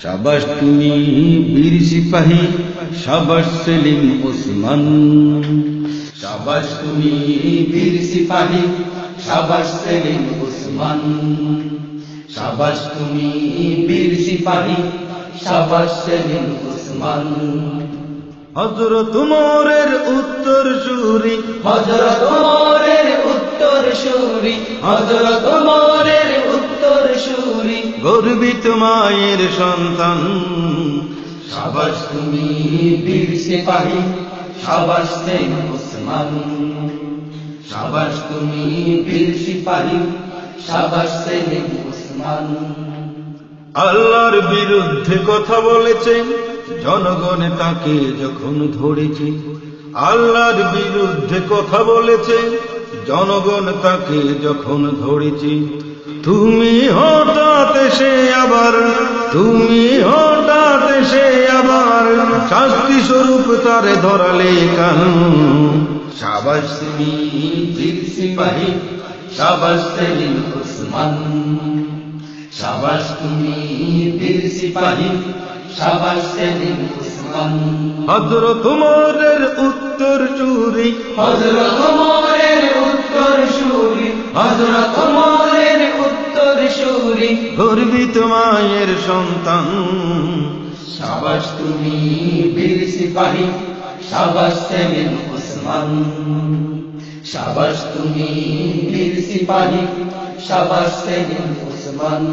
শাবাশ তুমি বীর সিপাহী, শাবাশ সেলিম ওসমান। শাবাশ তুমি বীর সিপাহী, শাবাশ সেলিম ওসমান। শাবাশ তুমি বীর সিপাহী, শাবাশ সেলিম ওসমান। হযরত ওমরের উত্তর সূরি, হযরত ওমরের উত্তর সূরি, হযরত ওমরের উত্তর সূরি, গর্বিত মায়ের সন্তান। শাবাশ তুমি বীর সিপাহী, শাবাশ সেলিম ওসমান। শাবাশ তুমি বীর সিপাহী, শাবাশ সেলিম ওসমান। আল্লাহর বিরুদ্ধে কথা বলেছেন, জনগণ তাকে যখন ধরেছে। আল্লাহর বিরুদ্ধে কথা বলেছে, জনগণ তাকে যখন ধরেছে। তুমি হঠাৎ এসে আবার, তুমি হঠাৎ এসে আবার শাস্তি স্বরূপ তারে ধরালে কান। শাবাশ তুমি বীর সিপাহী, শাবাশ সেলিম ওসমান। শাবাশ তুমি বীর সিপাহী, শাবাশ সেলিম ওসমান। হযরত ওমরের উত্তর সূরি, হযরত ওমরের উত্তর সূরি, হযরত ওমরের উত্তর সূরি, গর্বিত মায়ের সন্তান। শাবাশ তুমি বীর সিপাহী, শাবাশ সেলিম ওসমান। শাবাশ তুমি বীর সিপাহী, শাবাশ সেলিম ওসমান।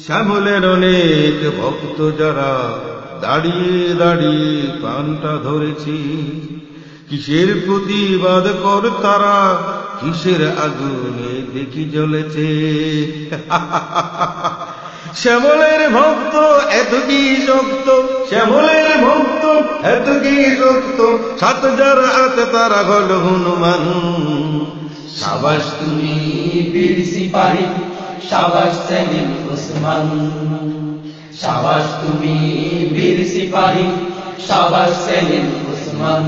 শ্যামলের অনেক ভক্ত যারা দাঁড়িয়ে দাঁড়িয়ে প্রাণটা ধরেছে, কিসের প্রতিবাদ কর তারা, কিসের আগুনে দেখি জ্বলেছে। শ্যামলের ভক্ত এত কি শক্ত, শ্যামলের ভক্ত এত কি শক্ত, ৭,০০০ হাতে তারা হল হনুমান। শাবাশ তুমি বীর সিপাহী, শাবাশ সেলিম ওসমান। শাবাশ তুমি বীর সিপাহী, শাবাশ সেলিম ওসমান।